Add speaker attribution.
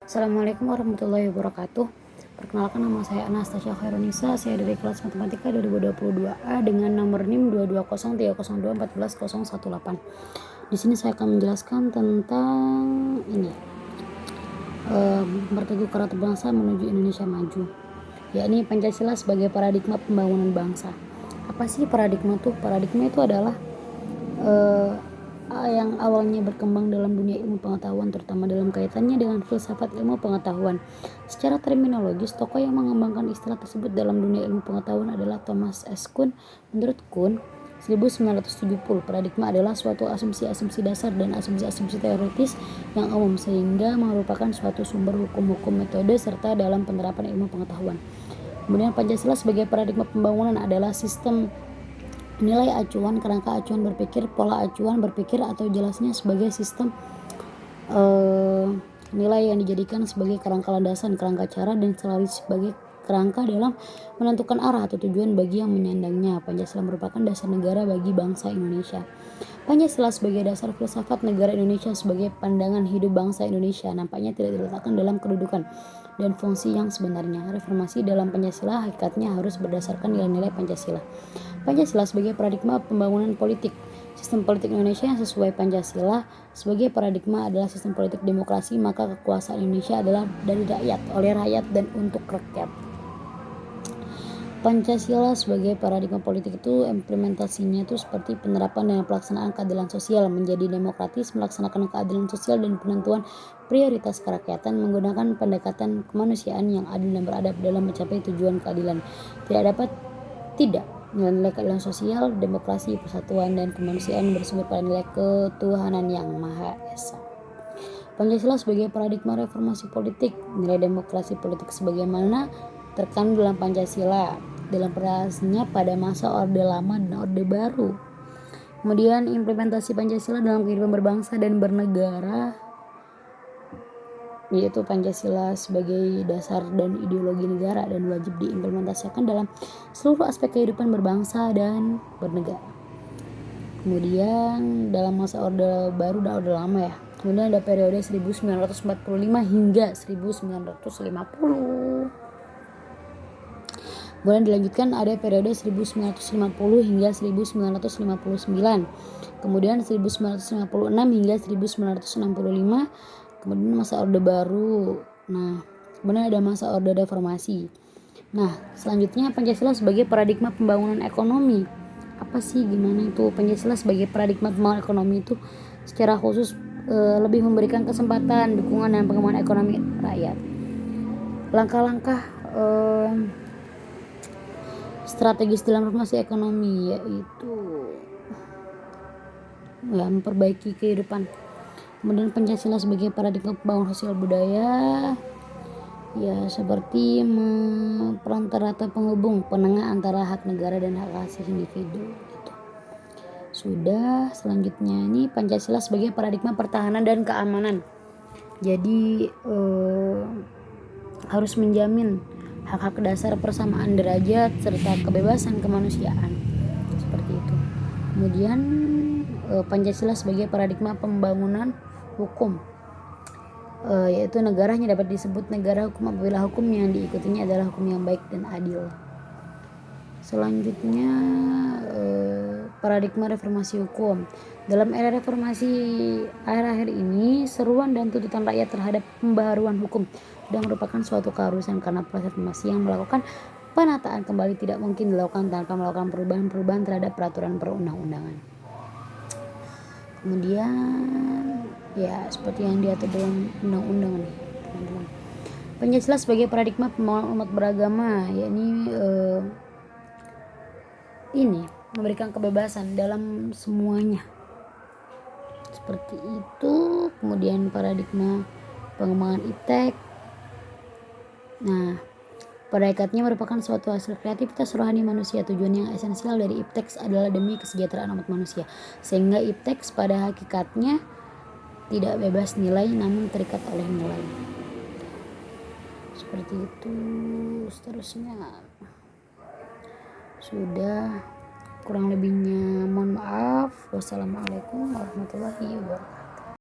Speaker 1: Assalamualaikum warahmatullahi wabarakatuh. Perkenalkan, nama saya Anastasia Khairunisa. Saya dari kelas Matematika 2022A dengan nomor NIM 22030214118. Di sini saya akan menjelaskan tentang ini, berteguh karata bangsa menuju Indonesia maju, yakni Pancasila sebagai paradigma pembangunan bangsa. Apa sih paradigma tuh? Paradigma itu adalah yang awalnya berkembang dalam dunia ilmu pengetahuan, terutama dalam kaitannya dengan filsafat ilmu pengetahuan. Secara terminologis, tokoh yang mengembangkan istilah tersebut dalam dunia ilmu pengetahuan adalah Thomas S. Kuhn. Menurut Kuhn, 1970, paradigma adalah suatu asumsi-asumsi dasar dan asumsi-asumsi teoritis yang umum sehingga merupakan suatu sumber hukum-hukum metode serta dalam penerapan ilmu pengetahuan. Kemudian Pancasila sebagai paradigma pembangunan adalah sistem nilai acuan, kerangka acuan berpikir, pola acuan berpikir, atau jelasnya sebagai sistem nilai yang dijadikan sebagai kerangka landasan, kerangka cara, dan selalu sebagai kerangka dalam menentukan arah atau tujuan bagi yang menyandangnya. Pancasila merupakan dasar negara bagi bangsa Indonesia. Pancasila sebagai dasar filsafat negara Indonesia sebagai pandangan hidup bangsa Indonesia nampaknya tidak diletakkan dalam kedudukan dan fungsi yang sebenarnya. Reformasi dalam Pancasila hakikatnya harus berdasarkan nilai-nilai Pancasila. Pancasila sebagai paradigma pembangunan politik. Sistem politik Indonesia yang sesuai Pancasila sebagai paradigma adalah sistem politik demokrasi, maka kekuasaan Indonesia adalah dari rakyat, oleh rakyat, dan untuk rakyat. Pancasila sebagai paradigma politik itu implementasinya itu seperti penerapan dan pelaksanaan keadilan sosial, menjadi demokratis, melaksanakan keadilan sosial dan penentuan prioritas kerakyatan menggunakan pendekatan kemanusiaan yang adil dan beradab dalam mencapai tujuan keadilan. Tidak nilai-nilai keadilan sosial, demokrasi, persatuan, dan kemanusiaan bersumber pada nilai ketuhanan yang Maha Esa. Pancasila sebagai paradigma reformasi politik, nilai demokrasi politik sebagaimana terkandung dalam Pancasila dalam perasanya pada masa Orde Lama dan Orde Baru. Kemudian implementasi Pancasila dalam kehidupan berbangsa dan bernegara, yaitu Pancasila sebagai dasar dan ideologi negara dan wajib diimplementasikan dalam seluruh aspek kehidupan berbangsa dan bernegara. Kemudian dalam masa Orde Baru dan Orde Lama ya. Kemudian ada periode 1945 hingga 1950. Kemudian dilanjutkan ada periode 1950 hingga 1959. Kemudian 1956 hingga 1965. Kemudian masa Orde Baru. Nah, kemudian ada masa Orde Reformasi. Nah, selanjutnya Pancasila sebagai paradigma pembangunan ekonomi. Apa sih, gimana itu Pancasila sebagai paradigma pembangunan ekonomi itu secara khusus lebih memberikan kesempatan, dukungan, dan pengembangan ekonomi rakyat. Langkah-langkah strategis dalam reformasi ekonomi yaitu memperbaiki kehidupan. Kemudian Pancasila sebagai paradigma pembangunan sosial budaya, ya seperti perantara atau penghubung, penengah antara hak negara dan hak asasi individu gitu. Sudah, selanjutnya ini Pancasila sebagai paradigma pertahanan dan keamanan. Jadi harus menjamin hak-hak dasar, persamaan derajat, serta kebebasan kemanusiaan. Seperti itu. Kemudian Pancasila sebagai paradigma pembangunan hukum, yaitu negaranya dapat disebut negara hukum apabila hukum yang diikutinya adalah hukum yang baik dan adil. Selanjutnya paradigma reformasi hukum. Dalam era reformasi akhir-akhir ini, seruan dan tuntutan rakyat terhadap pembaharuan hukum sudah merupakan suatu keharusan karena proses reformasi yang melakukan penataan kembali tidak mungkin dilakukan tanpa melakukan perubahan-perubahan terhadap peraturan perundang-undangan. Kemudian ya seperti yang diatur dalam undang-undang nih, teman-teman. Pancasila sebagai paradigma pembangunan umat beragama, yakni ini memberikan kebebasan dalam semuanya. Seperti itu. Kemudian paradigma pengembangan iptek. Nah, pada hakikatnya merupakan suatu hasil kreativitas rohani manusia. Tujuan yang esensial dari iptek adalah demi kesejahteraan umat manusia. Sehingga iptek pada hakikatnya tidak bebas nilai namun terikat oleh nilai. Seperti itu. Seterusnya. Sudah, kurang lebihnya mohon maaf. Wassalamualaikum warahmatullahi wabarakatuh.